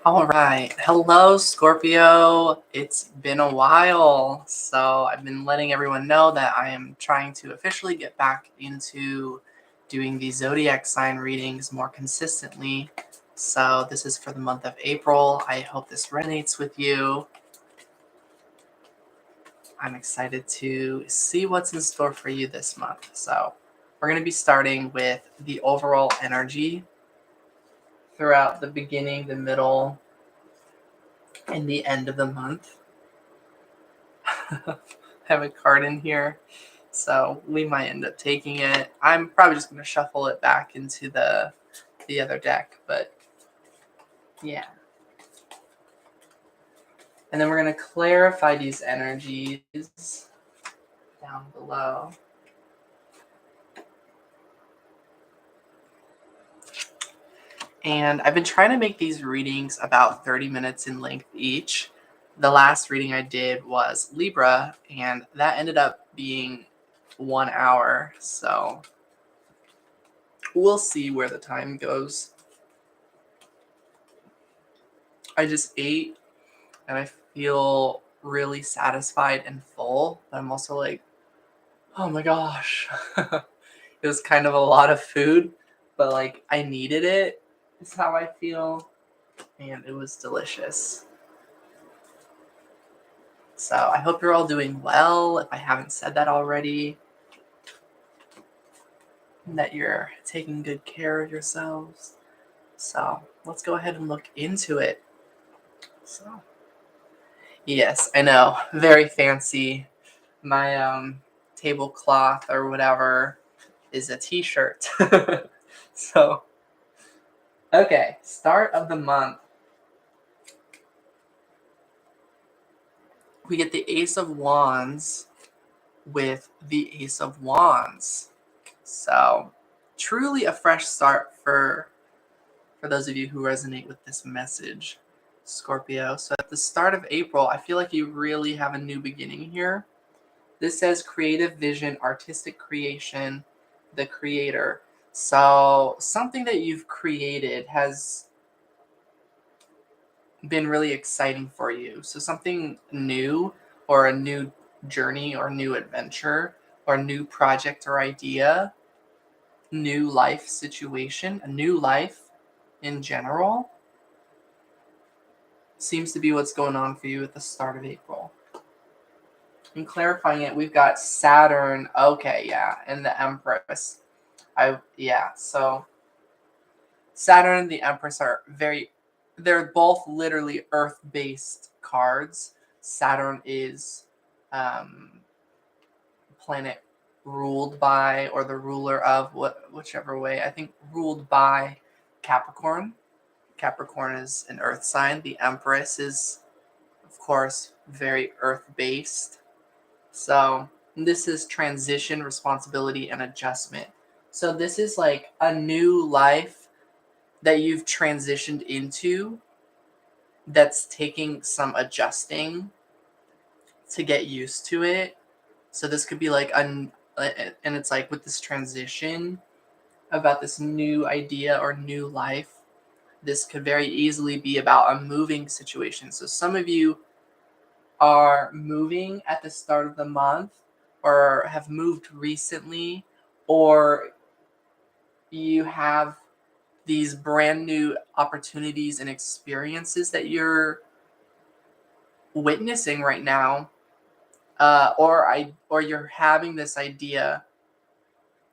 All right. Hello, Scorpio. It's been a while. So, I've been letting everyone know that I am trying to officially get back into doing the zodiac sign readings more consistently. So, this is for the month of April. I hope this resonates with you. I'm excited to see what's in store for you this month. So, we're going to be starting with the overall energy throughout the beginning, the middle, and the end of the month. Have a card in here, so we might end up taking it. I'm probably just going to shuffle it back into the other deck, but yeah. And then we're going to clarify these energies down below. And I've been trying to make these readings about 30 minutes in length each. The last reading I did was Libra, and that ended up being 1 hour. So we'll see where the time goes. I just ate and I feel really satisfied and full, but I'm also like, oh my gosh. It was kind of a lot of food, but like I needed it, is how I feel, and it was delicious. So I hope you're all doing well, if I haven't said that already, and that you're taking good care of yourselves. So let's go ahead and look into it. So, yes, I know, very fancy. My tablecloth or whatever is a t-shirt. So, okay, start of the month. We get the Ace of Wands with the Ace of Wands. So, truly a fresh start for those of you who resonate with this message, Scorpio. So at the start of April, I feel like you really have a new beginning here. This says creative vision, artistic creation, the creator. So something that you've created has been really exciting for you. So something new, or a new journey or new adventure or new project or idea, new life situation, a new life in general seems to be what's going on for you at the start of April. And clarifying it, we've got Saturn, okay, yeah, and the Empress. So Saturn and the Empress they're both literally earth-based cards. Saturn is planet ruled by, or the ruler of, whichever way, I think ruled by Capricorn. Capricorn is an earth sign. The Empress is, of course, very earth-based. So this is transition, responsibility, and adjustment. So this is like a new life that you've transitioned into that's taking some adjusting to get used to it. So this could be like and it's like with this transition about this new idea or new life, this could very easily be about a moving situation. So some of you are moving at the start of the month, or have moved recently, or you have these brand new opportunities and experiences that you're witnessing right now, or you're having this idea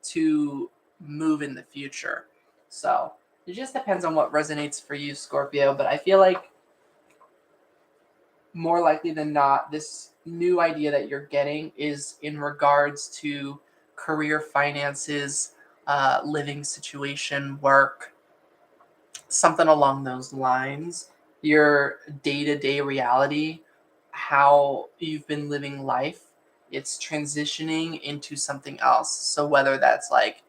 to move in the future. So it just depends on what resonates for you, Scorpio. But I feel like more likely than not, this new idea that you're getting is in regards to career, finances, living situation, work, something along those lines. Your day-to-day reality, how you've been living life, it's transitioning into something else. So whether that's like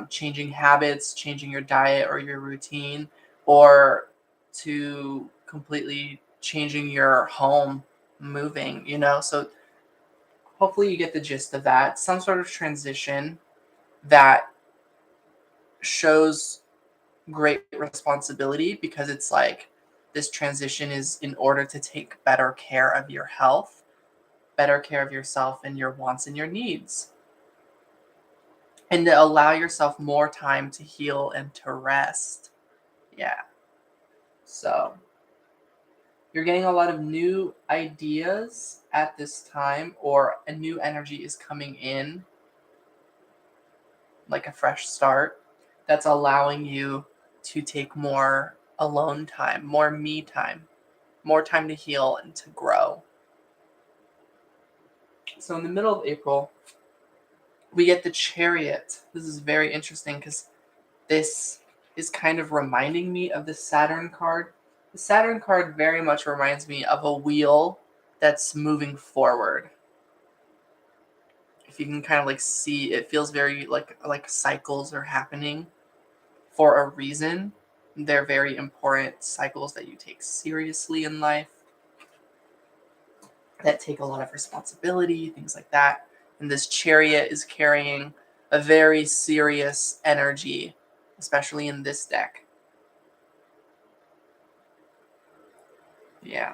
changing habits, changing your diet or your routine, or to completely changing your home, moving, So hopefully you get the gist of that. Some sort of transition that shows great responsibility, because it's like this transition is in order to take better care of your health, better care of yourself and your wants and your needs, and to allow yourself more time to heal and to rest. Yeah. So you're getting a lot of new ideas at this time, or a new energy is coming in, like a fresh start, that's allowing you to take more alone time, more me time, more time to heal and to grow. So in the middle of April, we get the Chariot. This is very interesting because this is kind of reminding me of the Saturn card. The Saturn card very much reminds me of a wheel that's moving forward. If you can kind of like see, it feels very like cycles are happening for a reason. They're very important cycles that you take seriously in life, that take a lot of responsibility, things like that. And this Chariot is carrying a very serious energy, especially in this deck. Yeah.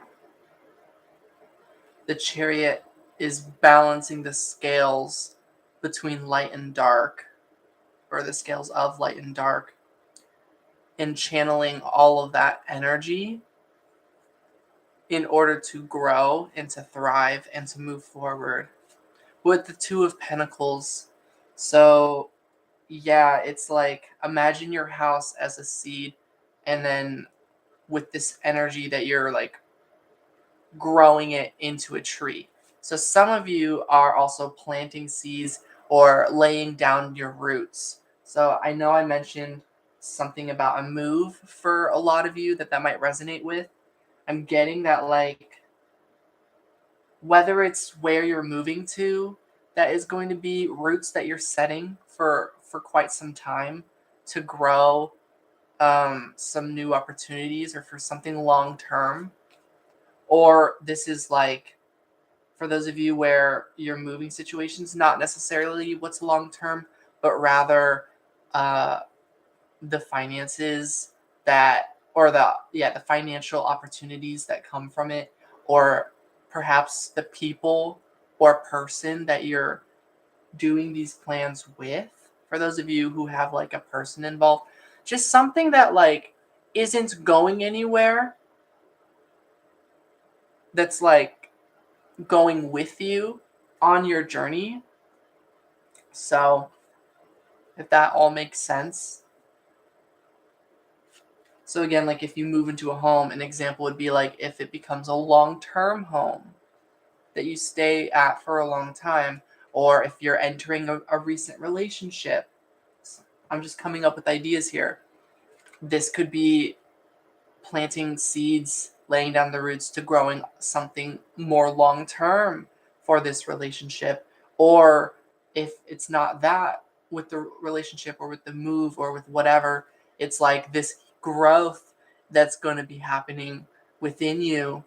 The Chariot is balancing the scales between light and dark, or the scales of light and dark, and channeling all of that energy in order to grow and to thrive and to move forward. With the Two of Pentacles, so yeah, it's like, imagine your house as a seed, and then with this energy that you're like growing it into a tree. So some of you are also planting seeds or laying down your roots. So I know I mentioned something about a move for a lot of you that might resonate with. I'm getting that, like, whether it's where you're moving to, that is going to be roots that you're setting for quite some time to grow some new opportunities, or for something long term. Or this is like, for those of you where your moving situation's not necessarily what's long term, but rather uh, the finances that, or the financial opportunities that come from it, or perhaps the people or person that you're doing these plans with. For those of you who have like a person involved, just something that like isn't going anywhere, that's like going with you on your journey. So if that all makes sense. So again, like if you move into a home, an example would be like if it becomes a long-term home that you stay at for a long time, or if you're entering a recent relationship. I'm just coming up with ideas here. This could be planting seeds, laying down the roots to growing something more long-term for this relationship. Or if it's not that, with the relationship or with the move or with whatever, it's like this growth that's going to be happening within you,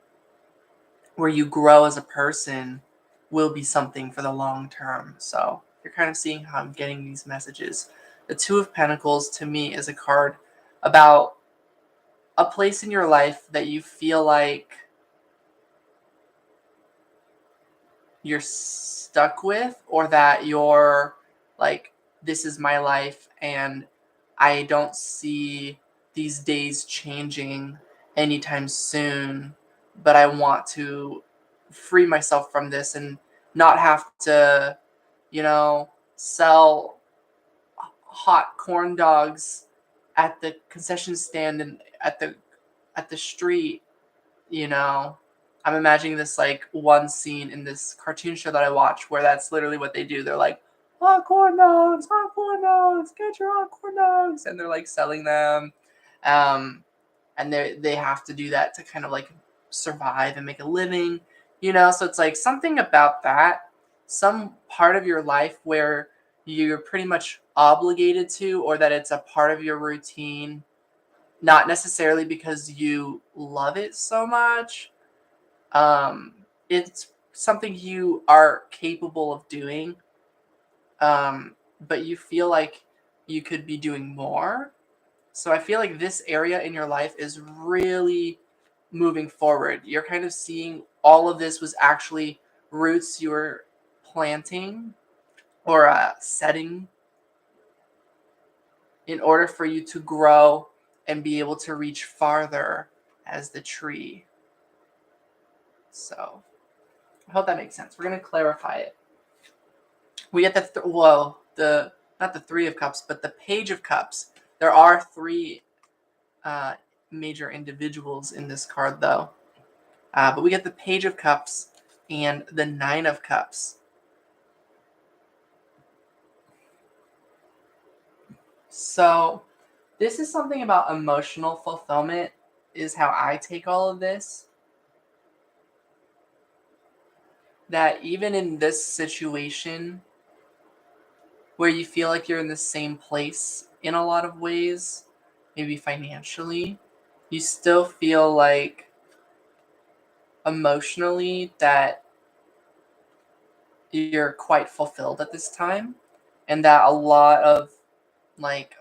where you grow as a person, will be something for the long term. So you're kind of seeing how I'm getting these messages. The Two of Pentacles to me is a card about a place in your life that you feel like you're stuck with, or that you're like, this is my life and I don't see these days changing anytime soon, but I want to free myself from this and not have to, sell hot corn dogs at the concession stand and at the street. you know I'm imagining this like one scene in this cartoon show that I watch, where that's literally what they do. They're like, hot corn dogs, get your hot corn dogs, and they're like selling them. And they have to do that to kind of like survive and make a living. So it's like something about that, some part of your life where you're pretty much obligated to, or that it's a part of your routine, not necessarily because you love it so much. It's something you are capable of doing, but you feel like you could be doing more. So I feel like this area in your life is really moving forward. You're kind of seeing all of this was actually roots you were planting or setting in order for you to grow and be able to reach farther as the tree. So I hope that makes sense. We're going to clarify it. We get the not the Three of Cups, but the Page of Cups. There are three major individuals in this card, though. But we get the Page of Cups and the Nine of Cups. So this is something about emotional fulfillment, is how I take all of this. That even in this situation where you feel like you're in the same place in a lot of ways, maybe financially, you still feel like emotionally that you're quite fulfilled at this time, and that a lot of like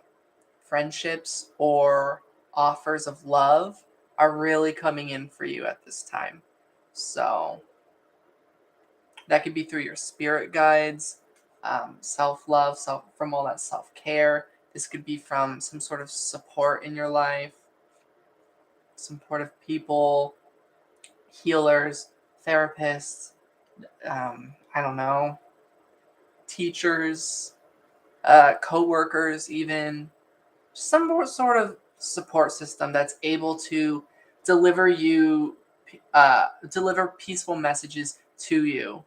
friendships or offers of love are really coming in for you at this time. So that could be through your spirit guides, self-love, from all that self-care. This could be from some sort of support in your life, supportive people, healers, therapists, I don't know, teachers, co-workers, even some sort of support system that's able to deliver peaceful messages to you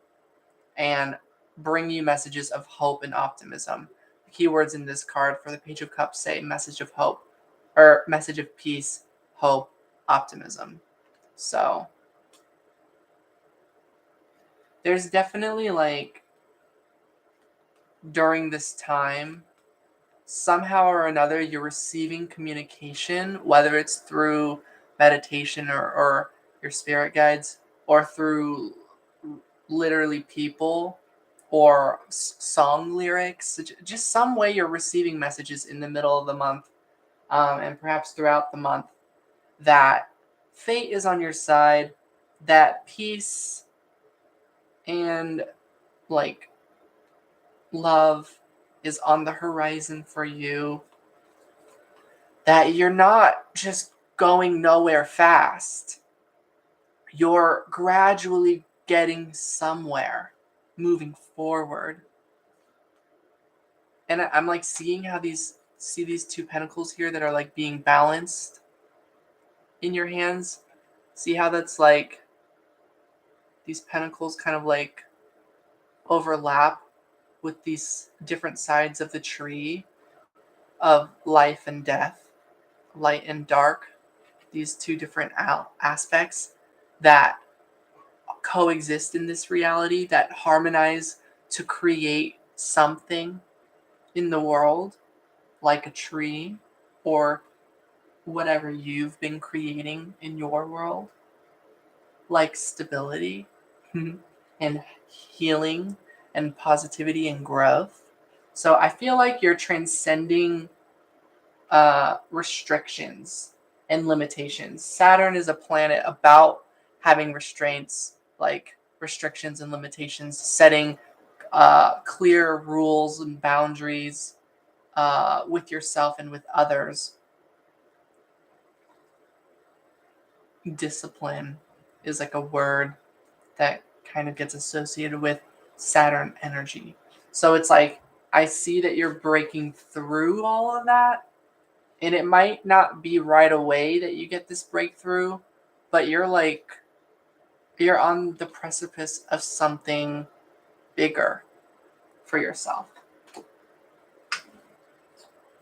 and bring you messages of hope and optimism. The keywords in this card for the Page of Cups say message of hope, or message of peace, hope, optimism. So there's definitely like during this time, somehow or another, you're receiving communication, whether it's through meditation or your spirit guides, or through literally people or song lyrics, just some way you're receiving messages in the middle of the month, and perhaps throughout the month, that fate is on your side, that peace and like love is on the horizon for you, that you're not just going nowhere fast. You're gradually getting somewhere, moving forward. And I'm like seeing how these two pentacles here that are like being balanced in your hands. See how that's like these pentacles kind of like overlap with these different sides of the tree of life and death, light and dark, these two different aspects that coexist in this reality, that harmonize to create something in the world, like a tree or whatever you've been creating in your world, like stability and healing and positivity and growth. So I feel like you're transcending restrictions and limitations. Saturn is a planet about having restraints, like restrictions and limitations, setting clear rules and boundaries with yourself and with others. Discipline is like a word that kind of gets associated with Saturn energy. So it's like, I see that you're breaking through all of that. And it might not be right away that you get this breakthrough, but you're on the precipice of something bigger for yourself.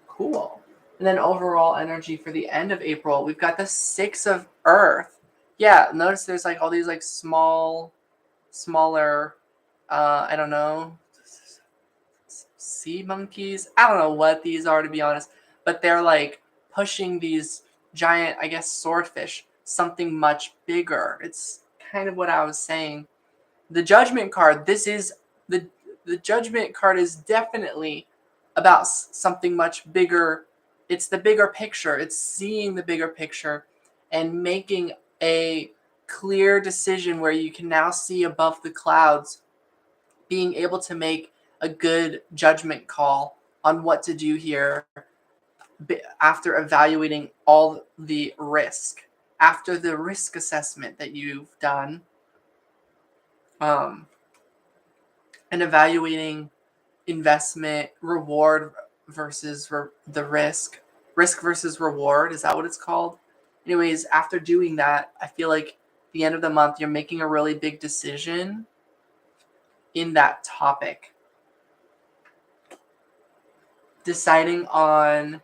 Cool. And then overall energy for the end of April, we've got the Six of Earth. Yeah, notice there's like all these like smaller, I don't know, sea monkeys. I don't know what these are, to be honest, but they're like pushing these giant, I guess, swordfish, something much bigger. It's kind of what I was saying. The Judgment card, the Judgment card is definitely about something much bigger. It's the bigger picture. It's seeing the bigger picture and making a clear decision where you can now see above the clouds, being able to make a good judgment call on what to do here after evaluating all the risk, after the risk assessment that you've done, and evaluating investment reward versus the risk versus reward. Is that what it's called? Anyways, after doing that, I feel like the end of the month, you're making a really big decision in that topic. Deciding on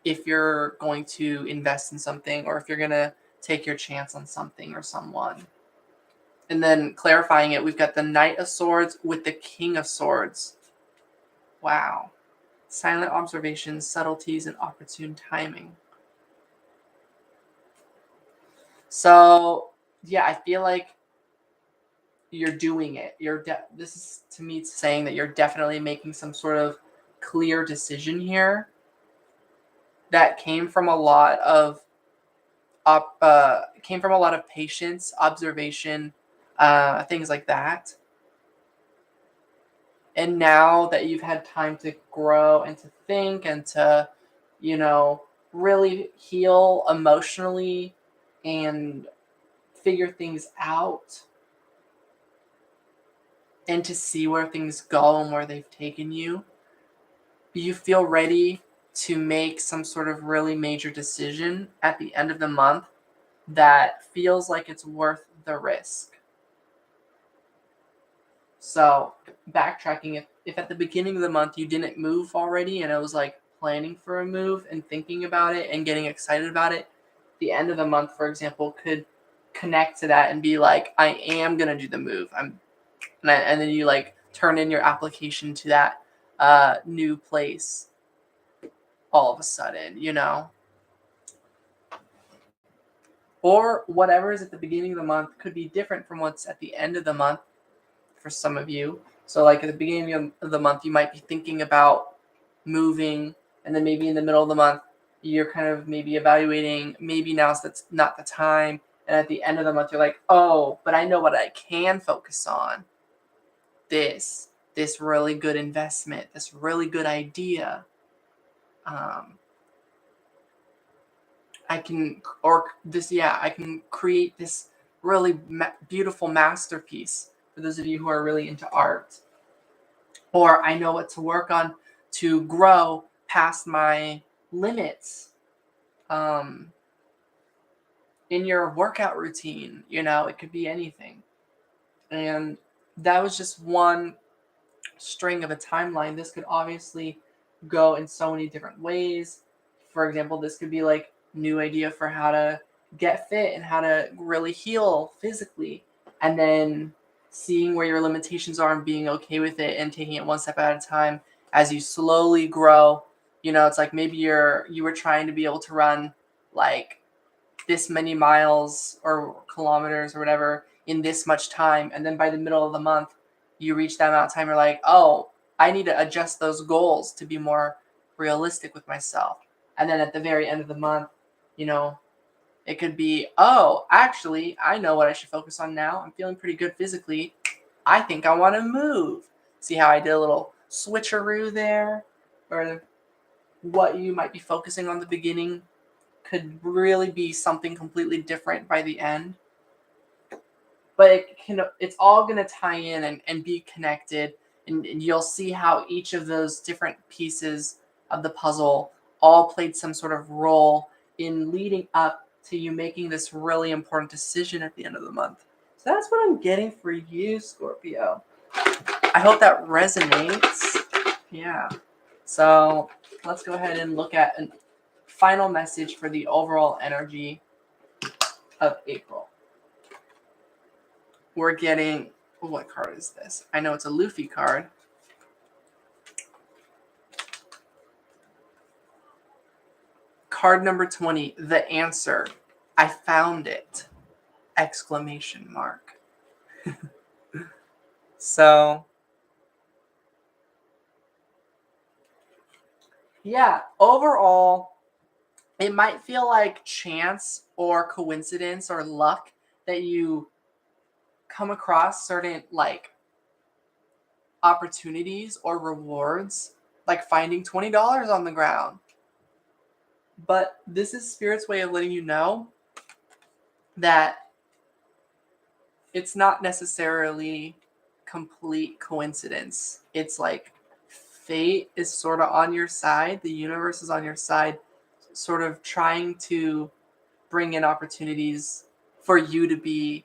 if you're going to invest in something or if you're going to take your chance on something or someone. And then clarifying it, we've got the Knight of Swords with the King of Swords. Wow. Silent observations, subtleties, and opportune timing. So, yeah, I feel like you're doing it. This is, to me, saying that you're definitely making some sort of clear decision here that came from a lot of patience, observation, things like that. And now that you've had time to grow and to think and to, really heal emotionally and figure things out and to see where things go and where they've taken you, you feel ready to make some sort of really major decision at the end of the month that feels like it's worth the risk. So, backtracking, if at the beginning of the month you didn't move already and it was like planning for a move and thinking about it and getting excited about it, the end of the month, for example, could connect to that and be like, I am going to do the move. And then you like turn in your application to that new place all of a sudden, Or whatever is at the beginning of the month could be different from what's at the end of the month for some of you. So like at the beginning of the month, you might be thinking about moving, and then maybe in the middle of the month, you're kind of maybe evaluating, maybe that's not the time. And at the end of the month, you're like, oh, but I know what I can focus on. This really good investment, this really good idea. I can create this really beautiful masterpiece for those of you who are really into art. Or I know what to work on to grow past my limits in your workout routine. It could be anything. And that was just one string of a timeline. This could obviously go in so many different ways. For example, this could be like new idea for how to get fit and how to really heal physically, and then seeing where your limitations are and being okay with it and taking it one step at a time as you slowly grow. It's like maybe you were trying to be able to run like this many miles or kilometers or whatever in this much time, and then by the middle of the month you reach that amount of time, you're like, oh, I need to adjust those goals to be more realistic with myself. And then at the very end of the month, it could be, oh, actually, I know what I should focus on now. I'm feeling pretty good physically. I think I want to move. See how I did a little switcheroo there? Or what you might be focusing on the beginning could really be something completely different by the end. But it's all going to tie in and be connected. And you'll see how each of those different pieces of the puzzle all played some sort of role in leading up to you making this really important decision at the end of the month. So that's what I'm getting for you, Scorpio. I hope that resonates. Yeah. So let's go ahead and look at a final message for the overall energy of April. We're getting, what card is this? I know it's a Luffy card. Card number 20, the answer. I found it! Exclamation mark. So, yeah, overall, it might feel like chance or coincidence or luck that you come across certain like opportunities or rewards, like finding $20 on the ground. But this is Spirit's way of letting you know that it's not necessarily complete coincidence. It's like fate is sort of on your side, the universe is on your side, sort of trying to bring in opportunities for you to be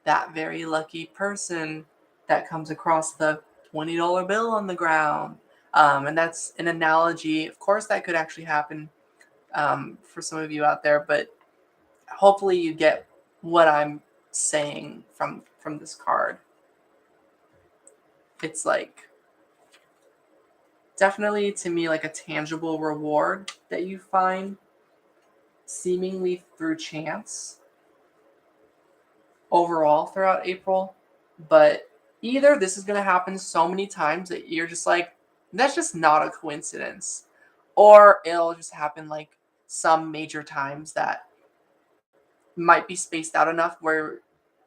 that very lucky person that comes across the $20 bill on the ground. And that's an analogy. Of course, that could actually happen for some of you out there, but hopefully you get what I'm saying from this card. It's like definitely to me like a tangible reward that you find seemingly through chance overall throughout April. But either this is going to happen so many times that you're just like, that's just not a coincidence, or it'll just happen like some major times that might be spaced out enough where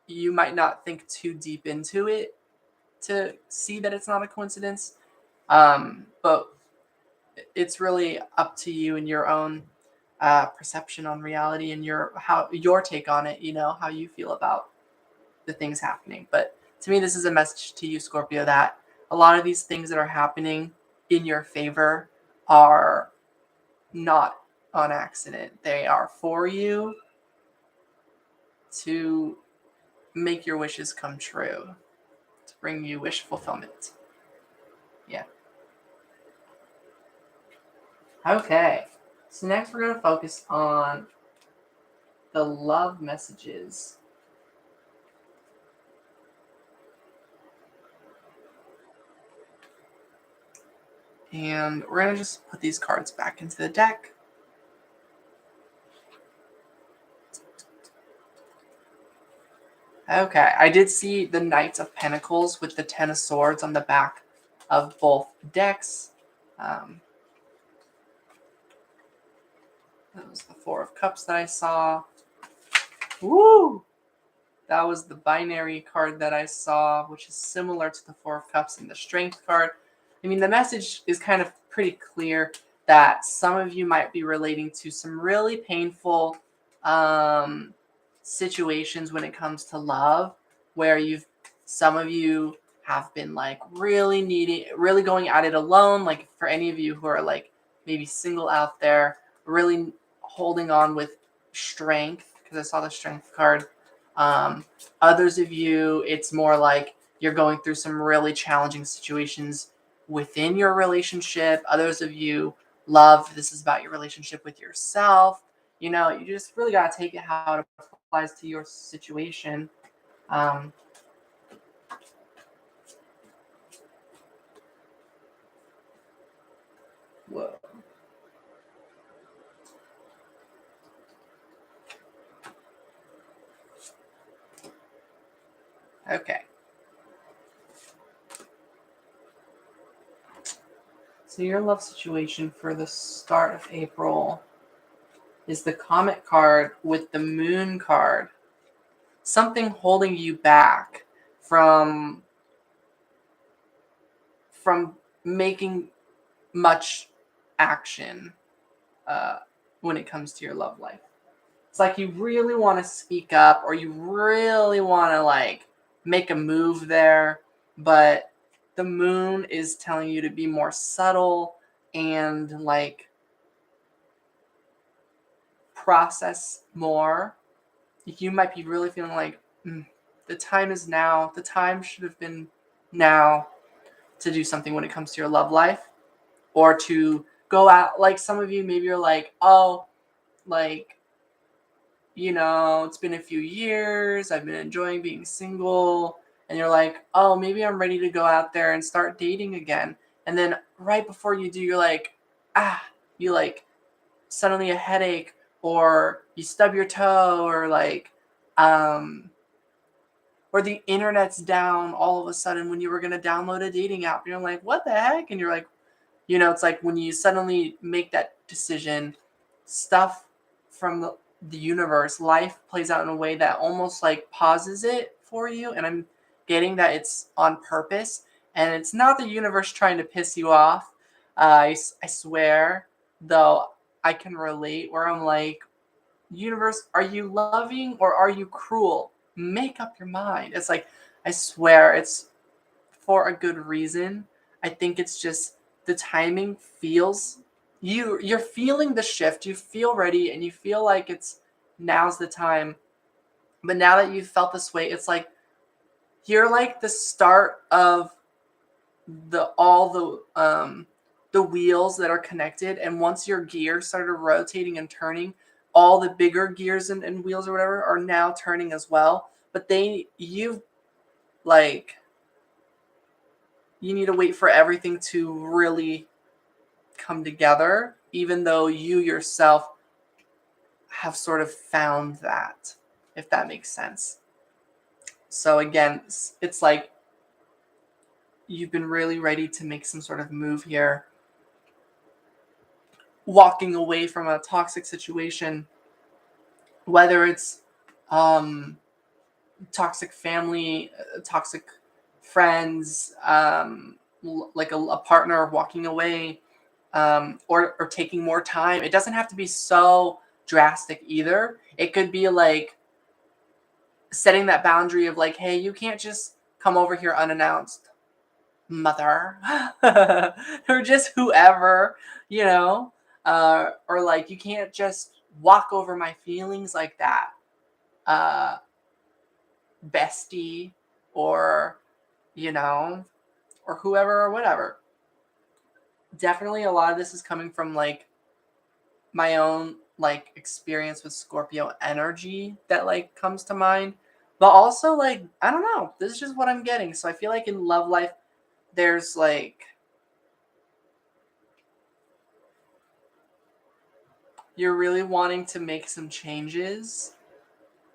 you might not think too deep into it to see that it's not a coincidence. But it's really up to you and your own perception on reality and your take on it. You know how you feel about the things happening. But to me, this is a message to you, Scorpio, that a lot of these things that are happening in your favor are not on accident. They are for you to make your wishes come true, to bring you wish fulfillment. Yeah. Okay. So next we're going to focus on the love messages. And we're going to just put these cards back into the deck. Okay, I did see the Knights of Pentacles with the Ten of Swords on the back of both decks. That was the Four of Cups that I saw. Woo! That was the binary card that I saw, which is similar to the Four of Cups and the Strength card. I mean, the message is kind of pretty clear that some of you might be relating to some really painful situations when it comes to love, where some of you have been like really going at it alone. Like for any of you who are like maybe single out there, really holding on with strength, because I saw the Strength card. Others of you, it's more like you're going through some really challenging situations within your relationship. Others of you, love, this is about your relationship with yourself. You know, you just really got to take it how it applies to your situation. Whoa. Okay. So your love situation for the start of April is the Comet card with the Moon card. Something holding you back from making much action when it comes to your love life. It's like you really want to speak up, or you really want to like make a move there, but the Moon is telling you to be more subtle and like process more. You might be really feeling like the time is now. The time should have been now to do something when it comes to your love life, or to go out. Like some of you, maybe you're like, oh, like, you know, it's been a few years, I've been enjoying being single, and you're like, oh, maybe I'm ready to go out there and start dating again. And then right before you do, you're like, you like suddenly a headache, or you stub your toe, or like, or the internet's down all of a sudden when you were going to download a dating app. And you're like, what the heck? And you're like, you know, it's like when you suddenly make that decision, stuff from the universe, life plays out in a way that almost like pauses it for you. And I'm getting that it's on purpose. And it's not the universe trying to piss you off. I swear, though, I can relate where I'm like, universe, are you loving or are you cruel? Make up your mind. It's like, I swear, it's for a good reason. I think it's just the timing feels you're feeling the shift. You feel ready and you feel like it's now's the time. But now that you've felt this way, it's like you're like the start of the wheels that are connected, and once your gears started rotating and turning, all the bigger gears and wheels or whatever are now turning as well. But you've like you need to wait for everything to really come together, even though you yourself have sort of found that, if that makes sense. So again, it's like you've been really ready to make some sort of move here, walking away from a toxic situation, whether it's toxic family, toxic friends, like a partner walking away, or taking more time. It doesn't have to be so drastic either. It could be like setting that boundary of like, hey, you can't just come over here unannounced, mother, or just whoever, you know, or like you can't just walk over my feelings like that, uh, bestie, or you know, or whoever or whatever. Definitely, a lot of this is coming from like my own like experience with Scorpio energy that like comes to mind. But also like I don't know, this is just what I'm getting. So I feel like in love life there's like you're really wanting to make some changes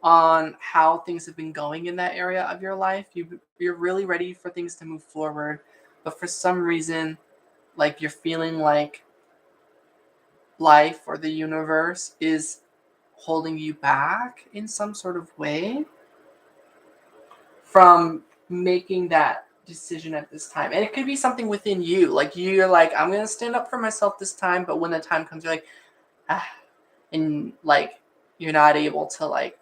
on how things have been going in that area of your life. You're really ready for things to move forward, but for some reason like you're feeling like life or the universe is holding you back in some sort of way from making that decision at this time. And it could be something within you. Like you're like, I'm gonna stand up for myself this time, but when the time comes, you're like, ah, and like you're not able to like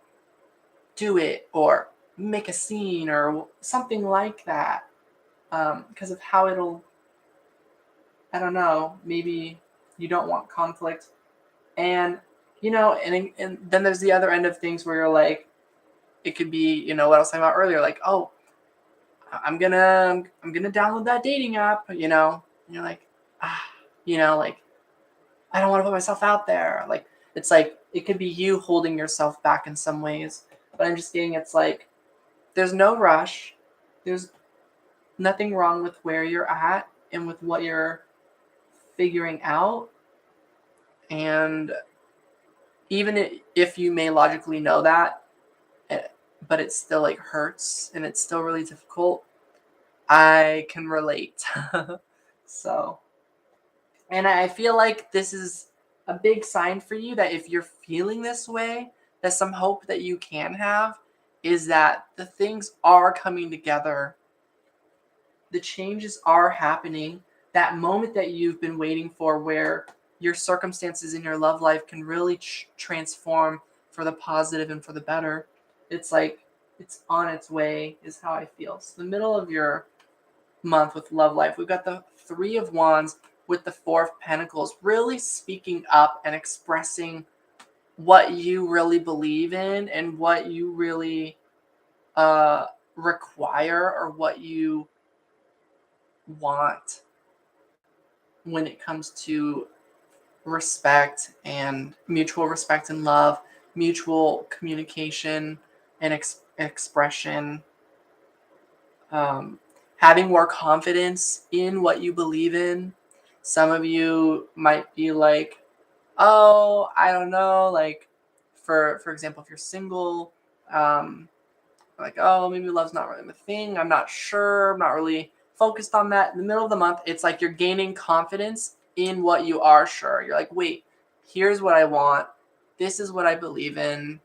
do it or make a scene or something like that. Because of how it'll I don't know, maybe you don't want conflict. And and then there's the other end of things where you're like, it could be, what I was talking about earlier, like, oh, I'm gonna download that dating app, and you're like, ah, like I don't want to put myself out there. Like it's like it could be you holding yourself back in some ways. But I'm just getting it's like there's no rush. There's nothing wrong with where you're at and with what you're figuring out. And even if you may logically know that, eh, but it still like hurts and it's still really difficult, I can relate. So, and I feel like this is a big sign for you that if you're feeling this way, that some hope that you can have is that the things are coming together. The changes are happening. That moment that you've been waiting for where your circumstances in your love life can really transform for the positive and for the better. It's like it's on its way is how I feel. So the middle of your month with love life, we've got the 3 of Wands with the 4 of Pentacles really speaking up and expressing what you really believe in and what you really uh require or what you want when it comes to respect and mutual respect and love, mutual communication and expression, um, having more confidence in what you believe in. Some of you might be like, oh, I don't know, like for example, if you're single, um, like, oh, maybe love's not really my thing. I'm not sure. I'm not really focused on that. In the middle of the month, it's like you're gaining confidence in what you are sure. You're like, wait, here's what I want. this is what I believe in.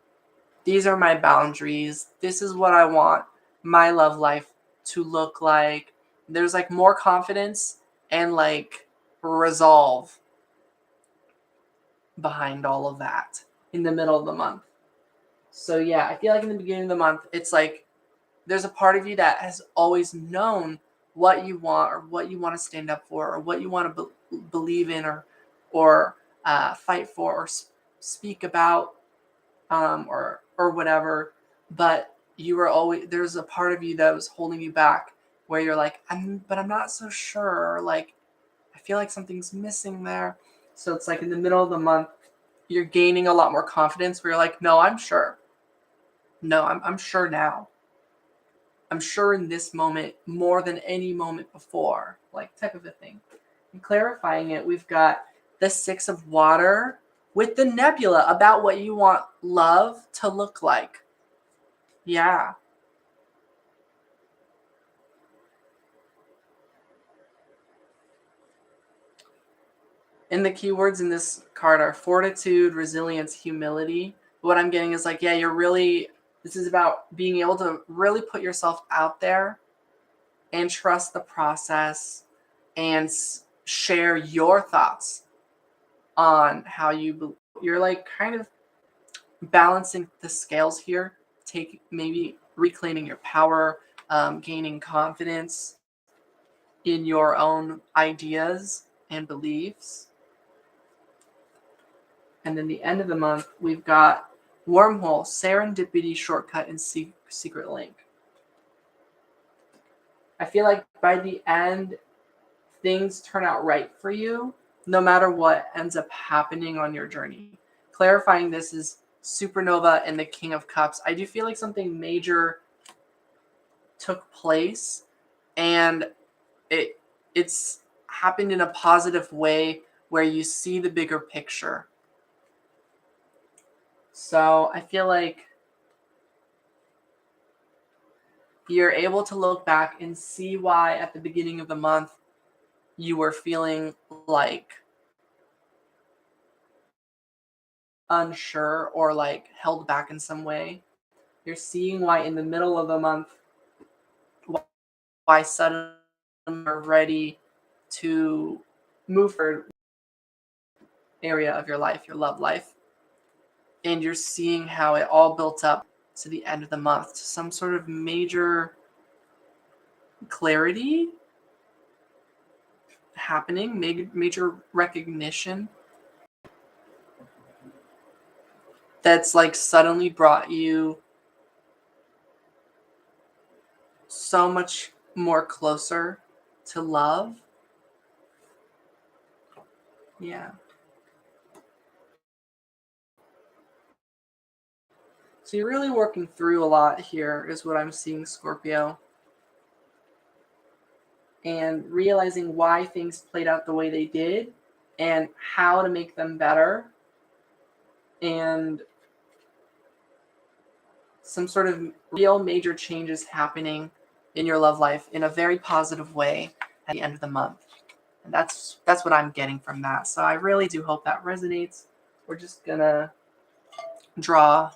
These are my boundaries. This is what I want my love life to look like. There's like more confidence and like resolve behind all of that in the middle of the month. So yeah, I feel like in the beginning of the month, it's like there's a part of you that has always known what you want or what you want to stand up for or what you want to believe in or fight for or speak about or whatever. But you were always there's a part of you that was holding you back where you're like, I'm not so sure. Like I feel like something's missing there. So it's like in the middle of the month, you're gaining a lot more confidence where you're like, no, I'm sure. No, I'm sure now. I'm sure in this moment more than any moment before, like type of a thing. And clarifying it, we've got the Six of Water with the nebula about what you want love to look like. Yeah. And the keywords in this card are fortitude, resilience, humility. What I'm getting is like, yeah, this is about being able to really put yourself out there and trust the process and share your thoughts on how you're like kind of balancing the scales here, maybe reclaiming your power, gaining confidence in your own ideas and beliefs. And then the end of the month, we've got wormhole, serendipity, shortcut, and secret link. I feel like by the end, things turn out right for you, no matter what ends up happening on your journey. Clarifying this is supernova and the King of Cups. I do feel like something major took place and it's happened in a positive way where you see the bigger picture. So I feel like you're able to look back and see why at the beginning of the month you were feeling like unsure or like held back in some way. You're seeing why in the middle of the month, why suddenly you're ready to move forward area of your life, your love life. And you're seeing how it all built up to the end of the month, to some sort of major clarity happening, major recognition that's like suddenly brought you so much more closer to love. Yeah. So you're really working through a lot here, is what I'm seeing, Scorpio. And realizing why things played out the way they did and how to make them better. And some sort of real major changes happening in your love life in a very positive way at the end of the month. And that's what I'm getting from that. So I really do hope that resonates. We're just gonna draw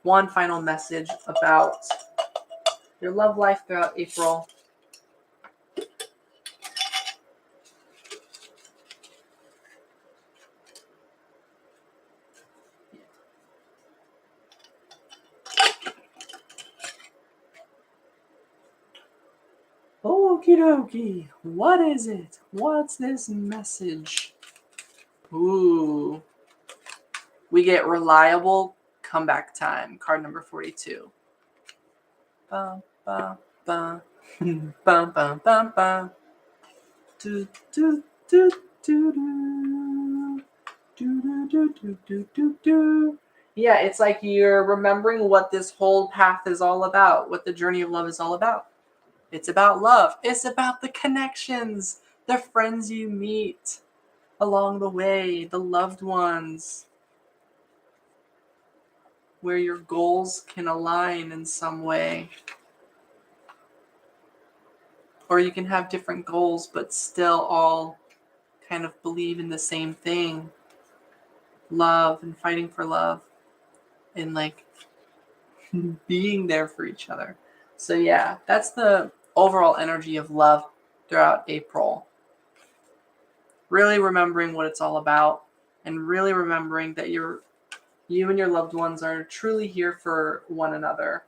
one final message about your love life throughout April. Okie dokie. What is it? What's this message? Ooh. We get reliable comeback time. Card number 42. Bum, bum, bum. Bum, bum, bum, bum. Do, do, do, do, do. Do, do, do, do, do, do, do. Yeah, it's like you're remembering what this whole path is all about, what the journey of love is all about. It's about love. It's about the connections, the friends you meet along the way, the loved ones, where your goals can align in some way. Or you can have different goals, but still all kind of believe in the same thing. love and fighting for love and like being there for each other. So yeah, that's the overall energy of love throughout April. Really remembering what it's all about and really remembering that you and your loved ones are truly here for one another.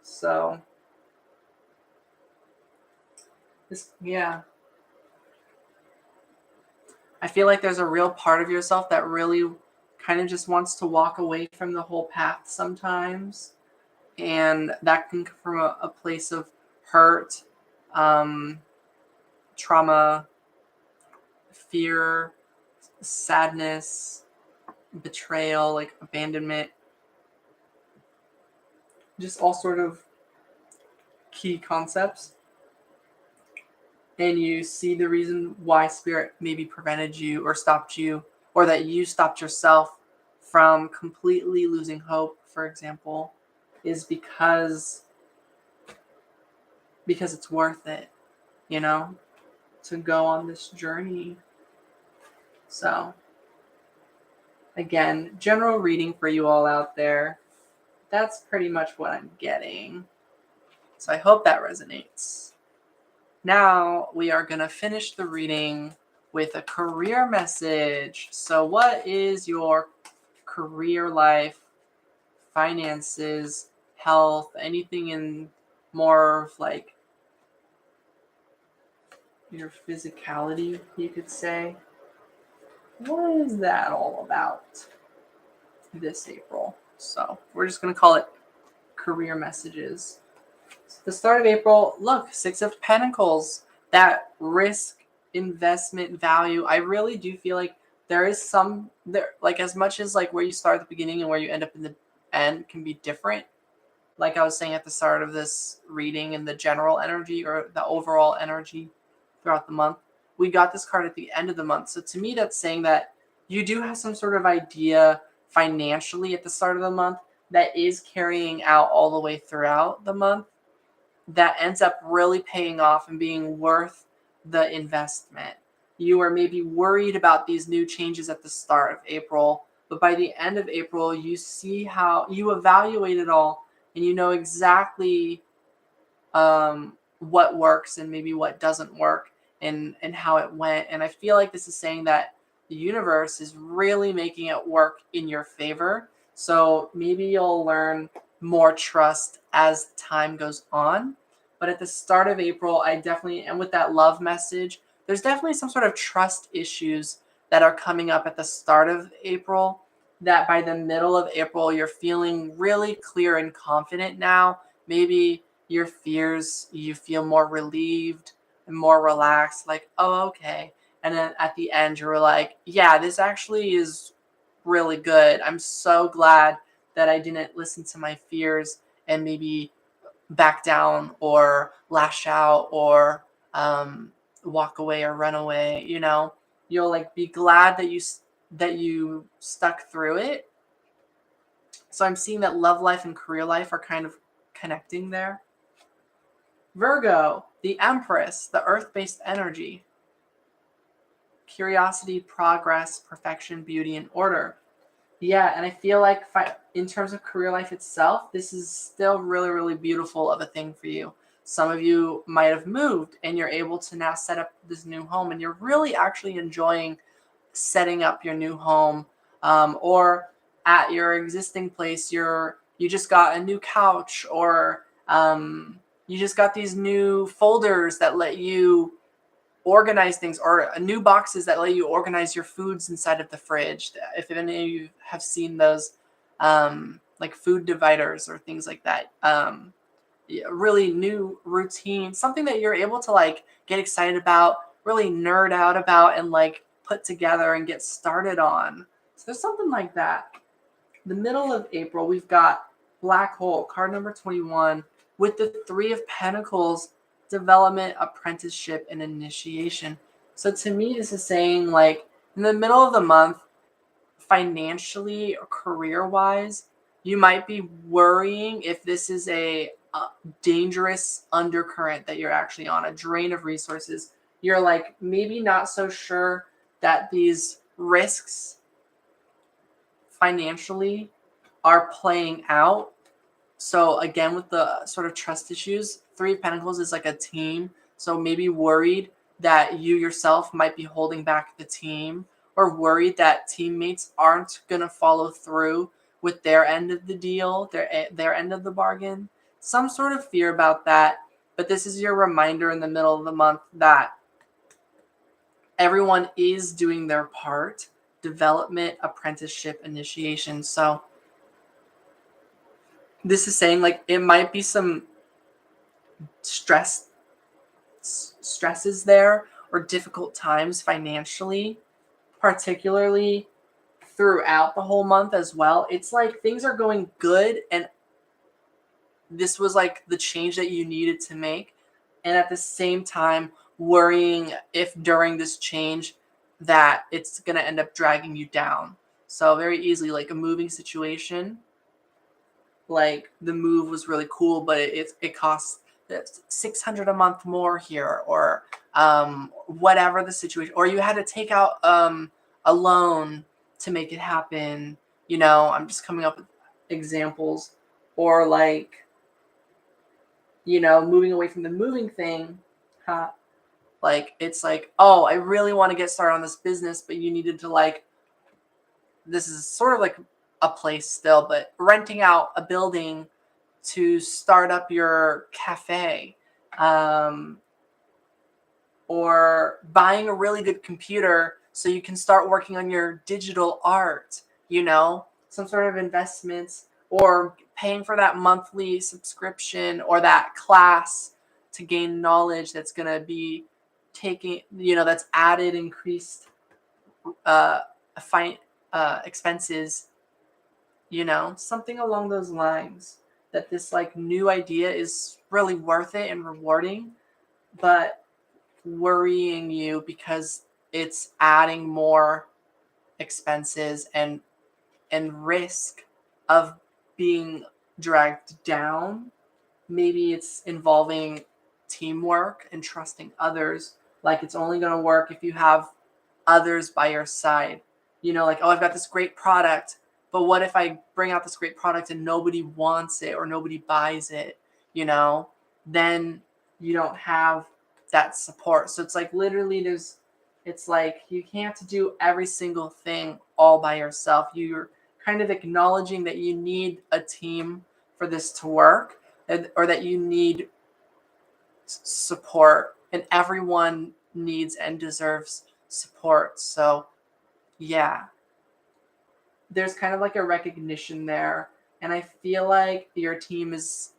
So yeah, I feel like there's a real part of yourself that really kind of just wants to walk away from the whole path sometimes. And that can come from a place of hurt, um, trauma, fear, sadness, betrayal, like abandonment, just all sort of key concepts. And you see the reason why spirit maybe prevented you or stopped you, or that you stopped yourself from completely losing hope, for example, is because it's worth it, you know, to go on this journey. So again, general reading for you all out there. That's pretty much what I'm getting. So I hope that resonates. Now we are going to finish the reading with a career message. So what is your career life, finances, health, anything in more of like your physicality, you could say? What is that all about this April? So we're just going to call it career messages. So the start of April, look, Six of Pentacles, that risk investment value. I really do feel like there is some there, like as much as like where you start at the beginning and where you end up in the end can be different. Like I was saying at the start of this reading, and the general energy or the overall energy throughout the month, we got this card at the end of the month. So to me, that's saying that you do have some sort of idea financially at the start of the month that is carrying out all the way throughout the month, that ends up really paying off and being worth the investment. You are maybe worried about these new changes at the start of April, but by the end of April, you see how you evaluate it all and you know exactly what works and maybe what doesn't work, and how it went. And I feel like this is saying that the universe is really making it work in your favor. So maybe you'll learn more trust as time goes on. But at the start of April, I definitely, and with that love message, there's definitely some sort of trust issues that are coming up at the start of April, that by the middle of April, you're feeling really clear and confident now. Maybe your fears, you feel more relieved and more relaxed, like, oh, okay. And then at the end, you were like, yeah, this actually is really good. I'm so glad that I didn't listen to my fears and maybe back down or lash out or walk away or run away. You'll like be glad that you stuck through it. So I'm seeing that love life and career life are kind of connecting there. Virgo, the Empress, the earth-based energy. Curiosity, progress, perfection, beauty, and order. Yeah, and I feel like in terms of career life itself, this is still really, really beautiful of a thing for you. Some of you might have moved and you're able to now set up this new home, and you're really actually enjoying setting up your new home, or at your existing place, you just got a new couch, or you just got these new folders that let you organize things, or new boxes that let you organize your foods inside of the fridge. If any of you have seen those, like food dividers or things like that, yeah, really new routine, something that you're able to like get excited about, really nerd out about, and like put together and get started on. So there's something like that. The middle of April, we've got Black Hole, card number 21, with the Three of Pentacles, development, apprenticeship, and initiation. So to me, this is saying like in the middle of the month, financially or career-wise, you might be worrying if this is a dangerous undercurrent that you're actually on, a drain of resources. You're like maybe not so sure that these risks financially are playing out. So again, with the sort of trust issues, Three of Pentacles is like a team. So maybe worried that you yourself might be holding back the team, or worried that teammates aren't going to follow through with their end of the deal, their end of the bargain. Some sort of fear about that. But this is your reminder in the middle of the month that everyone is doing their part. Development, apprenticeship, initiation. So this is saying like it might be some stresses there or difficult times financially, particularly throughout the whole month as well. It's like things are going good, and this was like the change that you needed to make, and at the same time worrying if during this change that it's going to end up dragging you down. So very easily, like a moving situation, like the move was really cool, but it costs $600 a month more here, or whatever the situation, or you had to take out a loan to make it happen. I'm just coming up with examples, or like moving away from the moving thing. Like it's like, oh, I really want to get started on this business, but you needed to like, this is sort of like a place still, but renting out a building to start up your cafe, or buying a really good computer so you can start working on your digital art, some sort of investments, or paying for that monthly subscription or that class to gain knowledge that's going to be taking, that's added increased fine expenses, something along those lines, that this like new idea is really worth it and rewarding, but worrying you because it's adding more expenses and risk of being dragged down. Maybe it's involving teamwork and trusting others. Like it's only going to work if you have others by your side. Like, oh, I've got this great product, but what if I bring out this great product and nobody wants it or nobody buys it? Then you don't have that support. So it's like literally it's like you can't do every single thing all by yourself. You're kind of acknowledging that you need a team for this to work, or that you need support, and everyone needs and deserves support. So yeah, there's kind of like a recognition there, and I feel like your team is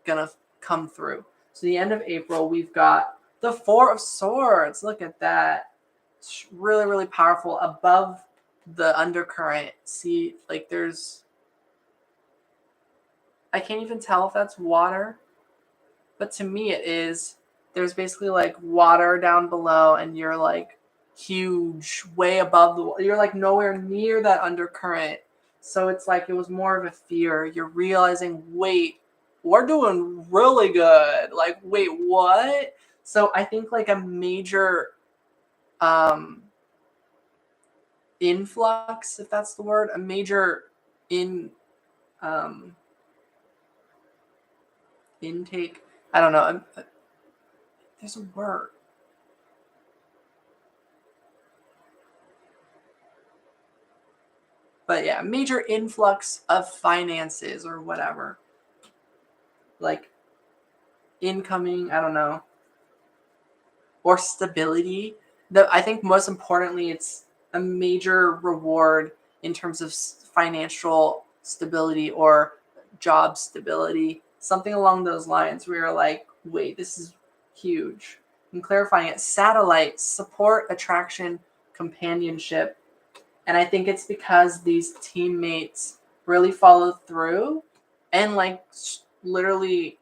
gonna come through. So the end of April, we've got the Four of Swords. Look at that. It's really, really powerful. Above the undercurrent, see, like I can't even tell if that's water, but to me it is. There's basically like water down below, and you're like huge, way above you're like nowhere near that undercurrent. So it's like it was more of a fear. You're realizing, wait, we're doing really good. Like, wait, what? So I think like a major influx, if that's the word, a major um intake. I don't know. There's a word. But yeah, major influx of finances or whatever. Like incoming, I don't know. Or stability. I think most importantly, it's a major reward in terms of financial stability or job stability. Something along those lines where you're like, wait, this is huge. And clarifying it, satellite, support, attraction, companionship. And I think it's because these teammates really follow through and like literally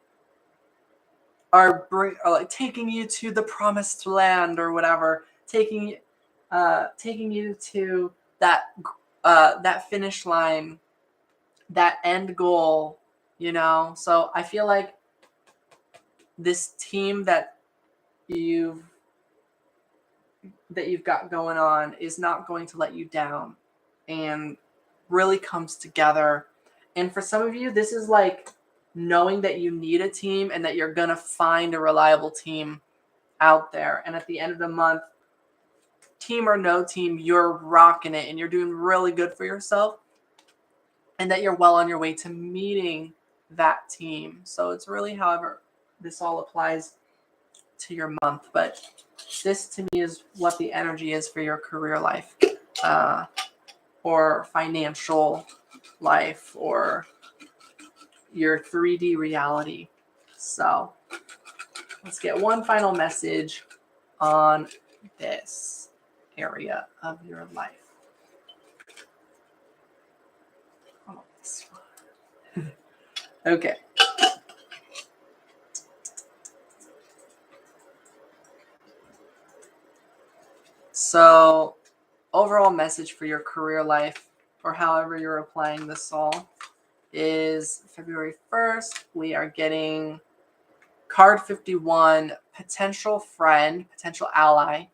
are like taking you to the promised land or whatever, taking you to that finish line, that end goal, So I feel like this team that you've got going on is not going to let you down, and really comes together. And for some of you, this is like knowing that you need a team and that you're going to find a reliable team out there. And at the end of the month, team or no team, you're rocking it and you're doing really good for yourself, and that you're well on your way to meeting that team. So it's really however this all applies to your month. But this to me is what the energy is for your career life, or financial life, or your 3D reality. So let's get one final message on this area of your life. Oh, this one. Okay. So, overall message for your career life, or however you're applying this all, is February 1st. We are getting card 51, potential friend, potential ally,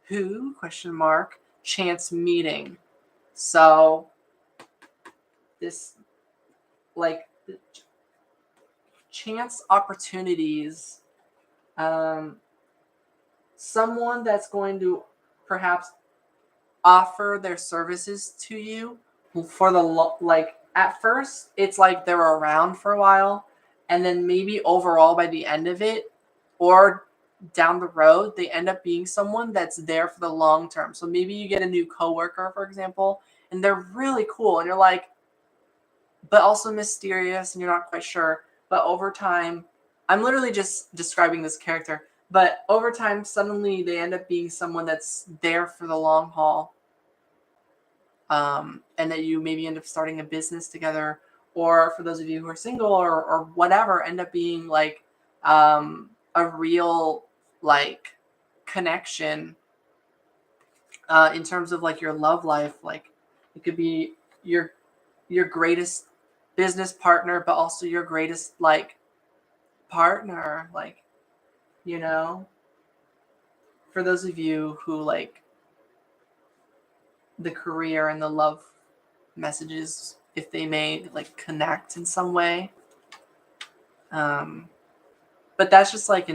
who, ? Chance meeting. So, this, like, chance opportunities, someone that's going to perhaps offer their services to you for the like at first it's like they're around for a while, and then maybe overall by the end of it, or down the road, they end up being someone that's there for the long term. So maybe you get a new coworker, for example, and they're really cool and you're like, but also mysterious and you're not quite sure. But over time, I'm literally just describing this character, but over time, suddenly they end up being someone that's there for the long haul. And that you maybe end up starting a business together, or for those of you who are single, or whatever, end up being like a real like connection in terms of like your love life. Like it could be your greatest business partner, but also your greatest like partner, like, you know, for those of you who like the career and the love messages, if they may like connect in some way. But that's just like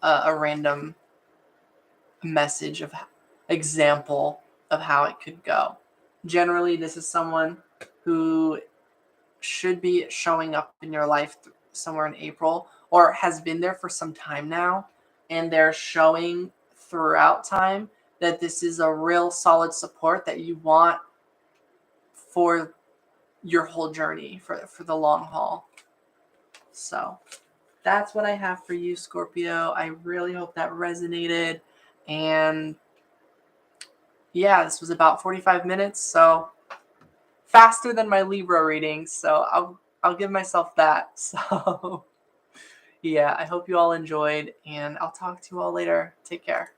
a random message of example of how it could go. Generally, this is someone who should be showing up in your life somewhere in April, or has been there for some time now, and they're showing throughout time that this is a real solid support that you want for your whole journey, for the long haul. So that's what I have for you, Scorpio. I really hope that resonated. And yeah, this was about 45 minutes, so faster than my Libra reading. So I'll give myself that. So yeah, I hope you all enjoyed, and I'll talk to you all later. Take care.